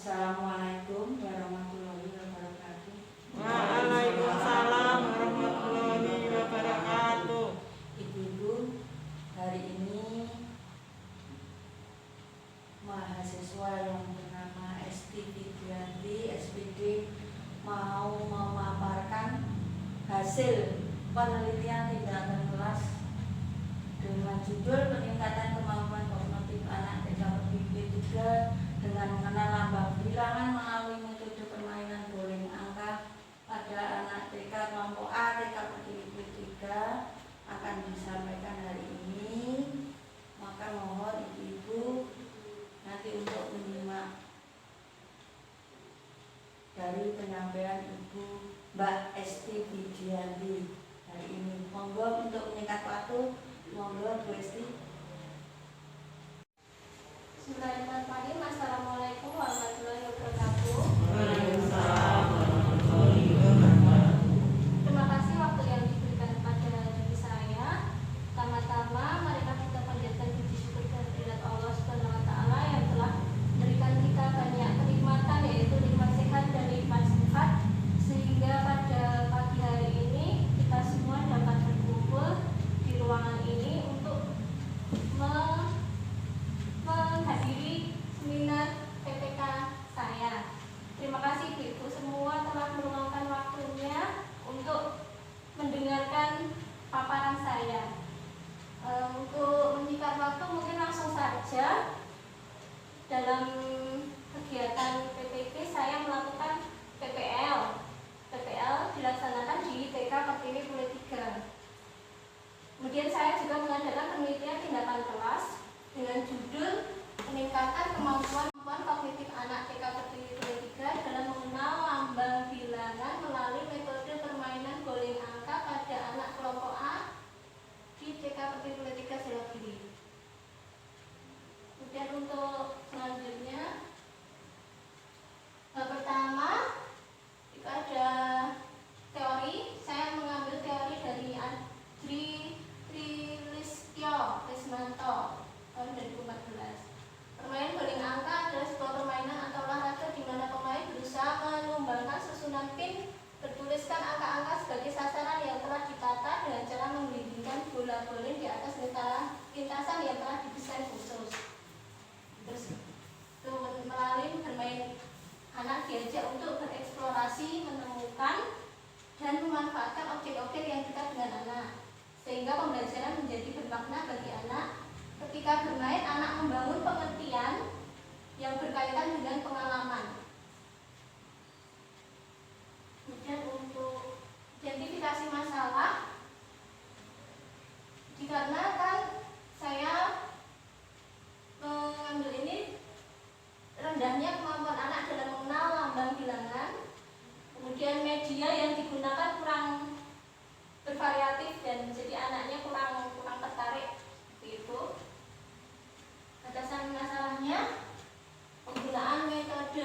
Assalamualaikum warahmatullahi wabarakatuh. Waalaikumsalam warahmatullahi wabarakatuh. Ibu-ibu, hari ini mahasiswa yang bernama Esti Fitrianti SPD mau memaparkan hasil penelitian tindakan kelas dengan judul peningkatan kemampuan kognitif anak TK/PP 3 dengan mengenal lambang bilangan melalui metode permainan boling angka pada anak TK kelompok A TK/PP 3 akan disampaikan hari ini. Maka mohon ibu-ibu nanti untuk menyimak dari penyampaian Ibu Mbak Esti Fitrianti hari ini. Monggo untuk menyingkat waktu, monggo Bu Esti. Bismillahirrahmanirrahim. Assalamualaikum warahmatullahi wabarakatuh. Waalaikumsalam warahmatullahi wabarakatuh. Terima kasih waktu yang diberikan kepada diri saya. Pertama-tama, marilah kita panjatkan puji syukur kehadirat Allah Subhanahu wa taala yang telah memberikan kita banyak kenikmatan, yaitu nikmat sehat dan nikmat sifat, sehingga pada pagi hari ini kita semua dapat berkumpul di ruangan ini untuk menghadiri seminar PPK saya. Terima kasih Ibu semua telah meluangkan waktunya untuk mendengarkan paparan saya. Untuk menyingkat waktu mungkin langsung saja. Dalam kegiatan PPK saya melakukan PPL. PPL dilaksanakan di TK Pertiwi Kulit 3. Kemudian saya juga mengadakan penelitian tindakan kelas dengan judul peningkatan kemampuan kognitif anak TK Pertiwi Kulit 3 dalam mengenal lambang bilangan melalui metode permainan boling angka pada anak kelompok A di TK Pertiwi Kulit 3 Selogiri. Kemudian untuk selanjutnya, pertama itu ada teori. Saya mengambil teori dari Trilistyo Rismanto tahun 2014. Permainan boling angka adalah sebuah permainan atau olahraga di mana pemain berusaha menumbangkan susunan pin bertuliskan angka-angka sebagai sasaran yang telah ditata dengan cara menggelindingkan bola boling di atas lintasan yang telah didesain khusus. Terus melalui bermain, anak diajak untuk bereksplorasi, menemukan dan memanfaatkan objek-objek yang dekat dengan anak, sehingga pembelajaran menjadi bermakna bagi anak. Ketika bermain, anak membangun pengertian yang berkaitan dengan pengalaman. Kemudian untuk identifikasi masalah, dikarenakan saya mengambil ini rendahnya kemampuan anak dalam mengenal lambang bilangan, kemudian media yang digunakan kurang bervariatif dan jadi anaknya kurang tertarik seperti itu. Batasan masalahnya, penggunaan metode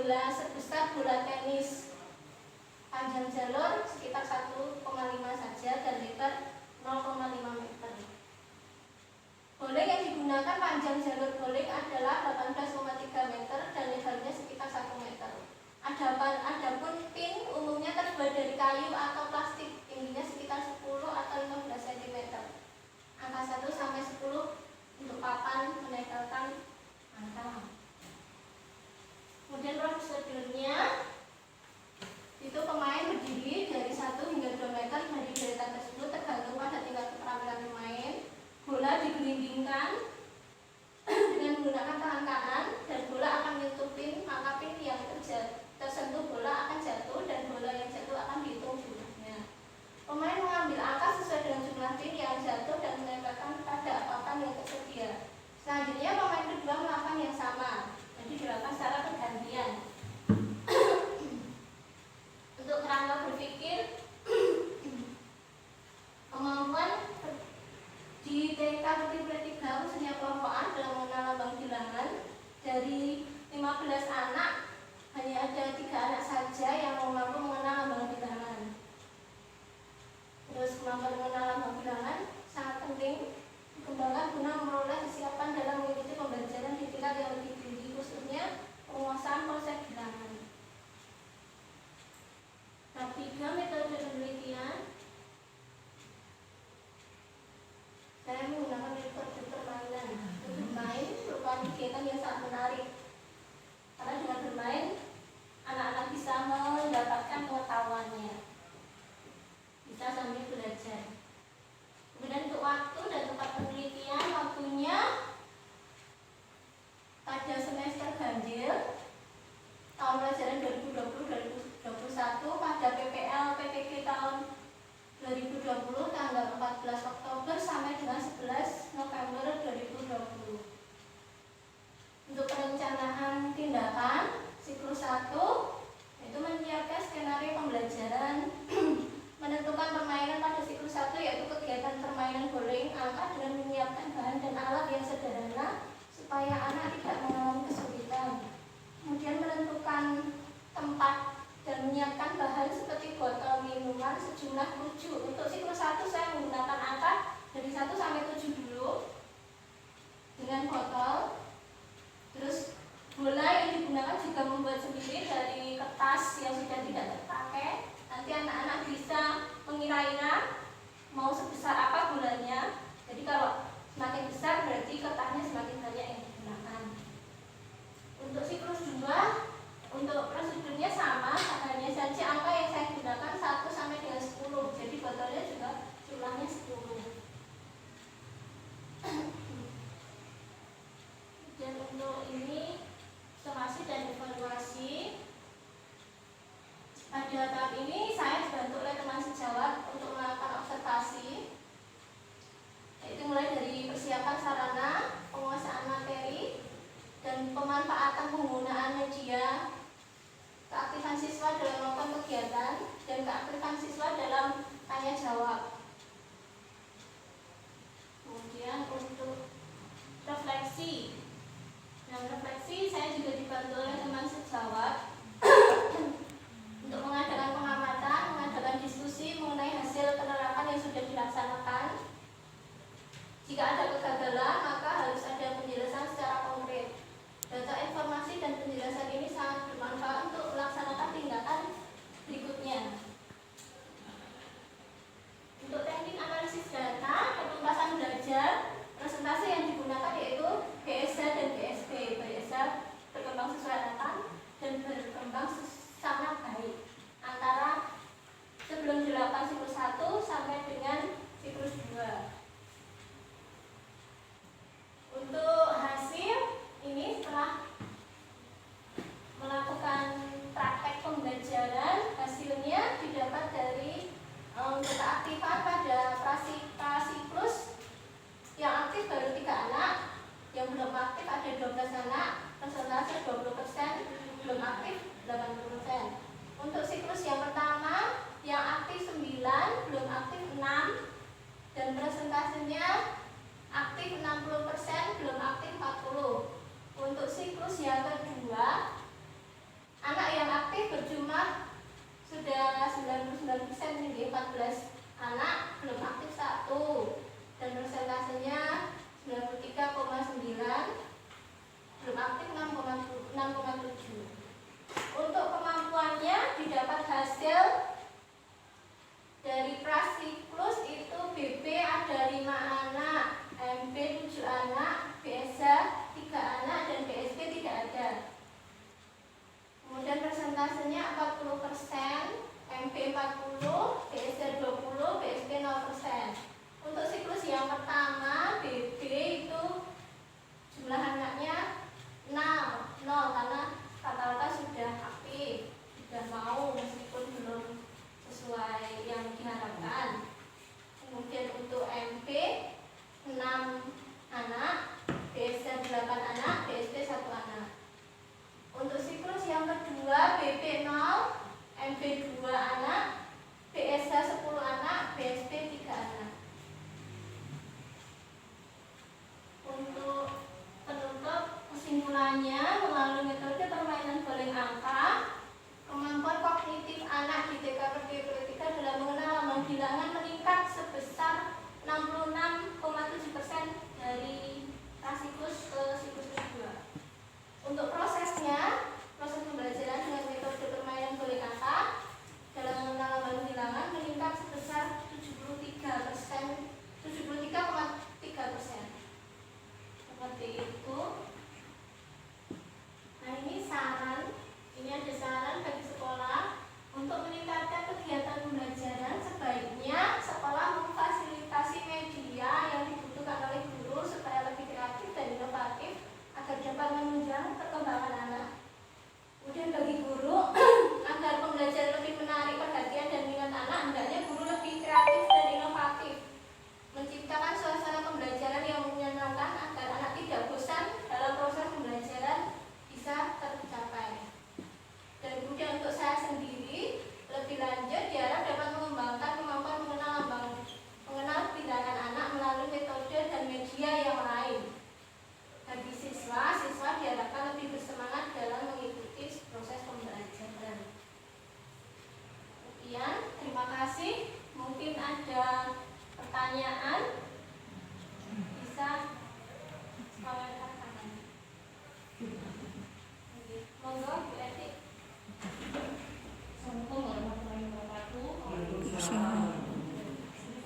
bola sebesar bola tenis. Panjang jalur sekitar 1,5 saja dan lebar 0,5 meter. Bowling yang digunakan panjang jalur bowling adalah 18,3 meter dan lebarnya sekitar 1 meter. Adapun pin umumnya terbuat dari kayu atau plastik, tingginya sekitar 10 atau 15 cm. Angka 1 sampai 10 untuk papan menempelkan angka. Kemudian prosedurnya itu pemain berdiri dari 1 hingga 2 meter dari deretan tersebut tergantung pada tingkat keterampilan pemain. Bola digelindingkan dengan menggunakan tangan kanan dan bola akan menyentuh pin, maka pin yang tersentuh bola akan jatuh dan bola yang jatuh akan dihitung jumlahnya. Pemain mengambil angka sesuai dengan jumlah pin yang jatuh dan menempelkan pada papan yang tersedia. Selanjutnya pemain kedua melakukan yang sama, jadi dilakukan secara bergantian. Untuk kerangka berpikir, kemampuan di TK Putri 3 khususnya kelompokan dalam mengenal lambang bilangan dari 15 anak hanya ada 3 anak saja yang mampu mengenal lambang bilangan. Terus kemampuan mengenal lambang bilangan sangat penting dikembangkan guna memperoleh kesiapan dalam mengikuti pembelajaran di tingkat yang lebih tinggi, khususnya penguasaan konsep bilangan. Tahap 3 metode penelitian. Saya menggunakan metode permainan. Bermain merupakan kegiatan yang sangat menarik karena dengan bermain anak-anak bisa mendapatkan pengetahuannya, bisa sambil belajar. Kemudian untuk waktu dan tempat penelitian, waktunya pada semester ganjil tahun pelajaran 2020-2021 pada PPL PPG tahun 2020 tanggal 14 Oktober sampai dengan 11 November 2020. Untuk perencanaan tindakan siklus 1 itu menyiapkan skenario pembelajaran, menentukan permainan pada siklus 1 yaitu kegiatan permainan bowling angka dengan menyiapkan bahan dan alat yang sederhana supaya anak tidak mengalami kesulitan. Kemudian menentukan tempat dan menyiapkan bahan seperti botol minuman sejumlah 7. Untuk siklus 1 saya menggunakan angka dari 1 sampai 7 dulu dengan botol. Terus bola yang digunakan juga membuat sendiri dari kertas yang sudah tidak terpakai. Nanti anak-anak bisa mengira-ira mau sebesar apa bolanya. Jadi kalau semakin besar berarti kertasnya semakin banyak yang digunakan. Untuk siklus 2, untuk prosedurnya sama, hanya saja angka yang saya gunakan 1 sampai dengan 10. Jadi botolnya juga jumlahnya 10. Dan untuk ini somasi dan evaluasi. Pada tahap ini saya dibantu oleh teman sejawat untuk melakukan observasi, yaitu mulai dari persiapan sarana, penguasaan materi, dan pemanfaatan penggunaan media, keaktifan siswa dalam melakukan kegiatan, dan keaktifan siswa dalam tanya jawab. Kemudian untuk refleksi. Dalam refleksi saya juga dibantu oleh teman sejawat untuk mengadakan pengamatan, mengadakan diskusi mengenai hasil penerapan yang sudah dilaksanakan. Jika ada kegagalan, maka harus ada penjelasan secara konkret. Data informasi dan penjelasan ini sangat bermanfaat untuk melaksanakan tindakan berikutnya. Untuk teknik analisis data, penuntasan belajar, presentasi yang digunakan yaitu BSH dan BSP. BSH berkembang sesuai harapan dan nol karena rata-rata sudah aktif, sudah mau meskipun belum sesuai yang diharapkan. Kemudian untuk MP 6 anak, BSD 8 anak, BSD 1 anak. Untuk siklus yang kedua BP 0, MB 2 anak, BSH 10 anak, BSP 3 anak. Untuk penutup kesimpulannya, melalui metode permainan boleh angka, kemampuan kognitif anak di TK PD 3 dalam mengenal lambang bilangan meningkat sebesar 66,7% dari prasiklus ke siklus kedua. Untuk prosesnya, proses pembelajaran dengan metode permainan boleh angka dalam mengenal lambang bilangan meningkat sebesar 73,3%. Seperti itu. Nah, ini ada saran bagi sekolah untuk meningkatkan kegiatan pembelajaran. Sebaiknya sekolah memfasilitasi media yang dibutuhkan oleh guru supaya lebih kreatif dan inovatif agar dapat menunjang perkembangan anak. Kemudian bagi guru, agar pembelajaran lebih menarik perhatian dan minat anak, hendaknya guru lebih kreatif dan inovatif, menciptakan suasana pembelajaran yang menyenangkan agar anak tidak bosan dalam proses pembelajaran bisa tercapai. Dan kemudian untuk saya sendiri, lebih lanjut diharap dapat mengembangkan kemampuan mengenal bilangan anak melalui metode dan media yang lain. Bagi siswa diharapkan lebih bersemangat dalam mengikuti proses pembelajaran. Sekian, terima kasih. Mungkin ada pertanyaan, bisa mengangkat tangan. Monggo, Bu Eti. Assalamualaikum warahmatullahi wabarakatuh.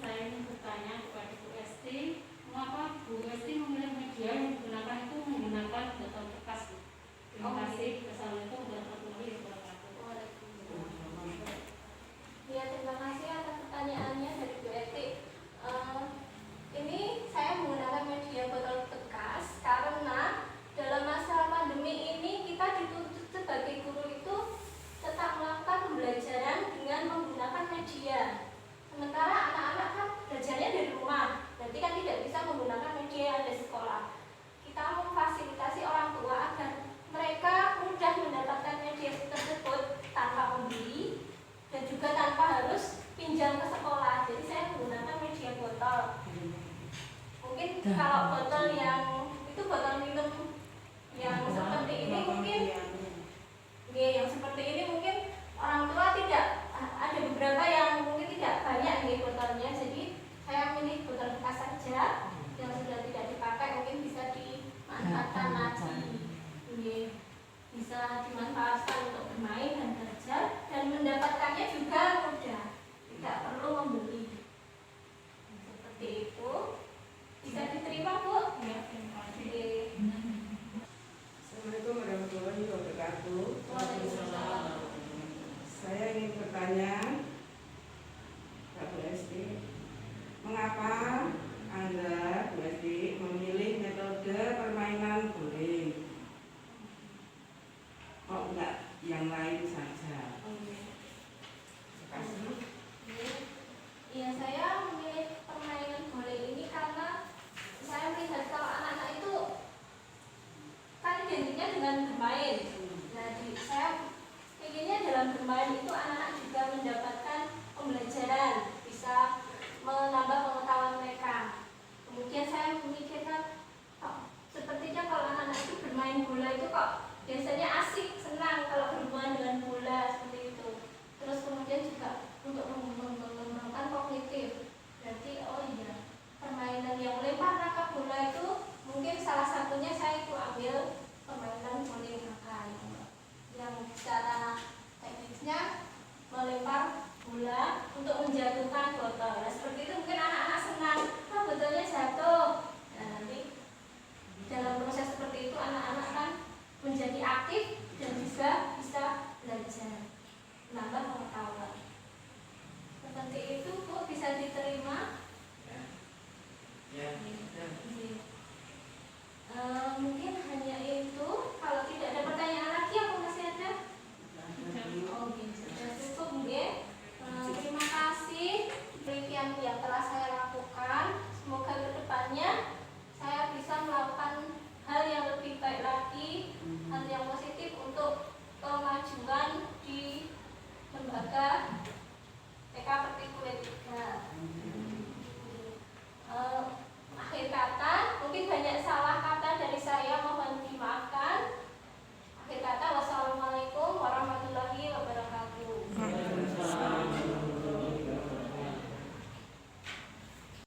Saya ingin bertanya kepada Bu Esti, mengapa Bu Esti memilih media yang digunakan itu menggunakan botol bekas? Terima kasih. Assalamualaikum warahmatullahi wabarakatuh. Ya, terima kasih atas pertanyaannya dari Bu Eti. Ini saya menggunakan media botol bekas karena dalam masa pandemi ini kita dituntut sebagai guru itu tetap melakukan pembelajaran dengan menggunakan media. Sementara anak-anak kan belajarnya dari rumah, berarti kan tidak bisa menggunakan media yang ada di sekolah. Kita memfasilitasi orang tua agar mereka mudah mendapatkan media tersebut tanpa membeli dan juga tanpa harus pinjam ke sekolah. Jadi saya menggunakan media botol. Mungkin kalau botol yang itu botol minum yang seperti ini mungkin yang seperti ini mungkin orang tua tidak ada beberapa yang mungkin tidak banyak botolnya, jadi saya milih botol bekas saja yang sudah tidak dipakai, mungkin bisa dimanfaatkan lagi, bisa dimanfaatkan untuk bermain dan belajar, dan mendapatkannya juga mudah, tidak perlu membeli. Seperti itu, bisa diterima Bu? Ya, terima kasih. Assalamualaikum warahmatullahi wabarakatuh. Waalaikumsalam. Saya ingin bertanya, Pak Bu Esti, mengapa Anda, Bu Esti, memilih metode permainan guling? Kok enggak yang lain saja? Terima kasih. Iya, saya memilih permainan bola ini karena saya melihat kalau anak-anak itu kan identiknya dengan bermain. Jadi saya inginnya dalam bermain itu anak-anak juga mendapatkan pembelajaran, bisa menambah pengetahuan mereka. Kemudian saya memikirkan, sepertinya kalau anak-anak itu bermain bola itu kok biasanya asik, senang kalau berhubungan dengan bola seperti itu. Terus kemudian juga untuk mengembangkan kognitif. Berarti oh iya, permainan yang lempar rangka bola itu mungkin salah satunya saya itu ambil